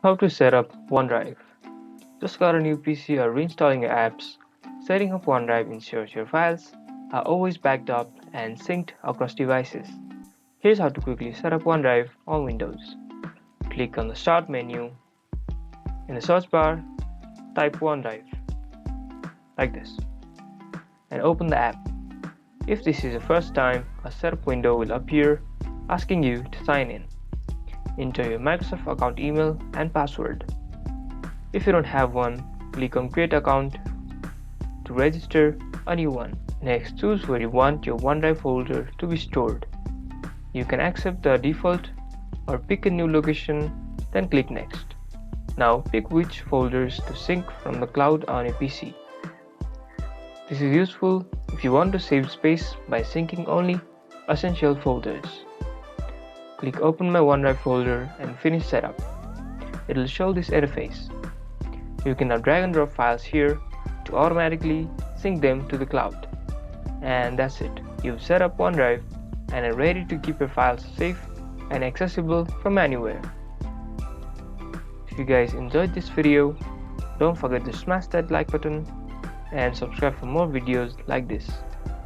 How to set up OneDrive. Just got a new PC or reinstalling your apps. Setting up OneDrive ensures your files are always backed up and synced across devices. Here's how to quickly set up OneDrive on Windows. Click on the Start menu. In the search bar, type OneDrive, like this, and open the app. If this is the first time, a setup window will appear asking you to sign in. Enter your Microsoft account email and password. If you don't have one, click on Create Account to register a new one. Next, choose where you want your OneDrive folder to be stored. You can accept the default or pick a new location, then click Next. Now pick which folders to sync from the cloud on your PC. This is useful if you want to save space by syncing only essential folders. Click Open My OneDrive folder and finish setup. It will show this interface. You can now drag and drop files here to automatically sync them to the cloud. And that's it. You've set up OneDrive and are ready to keep your files safe and accessible from anywhere. If you guys enjoyed this video, don't forget to smash that like button and subscribe for more videos like this.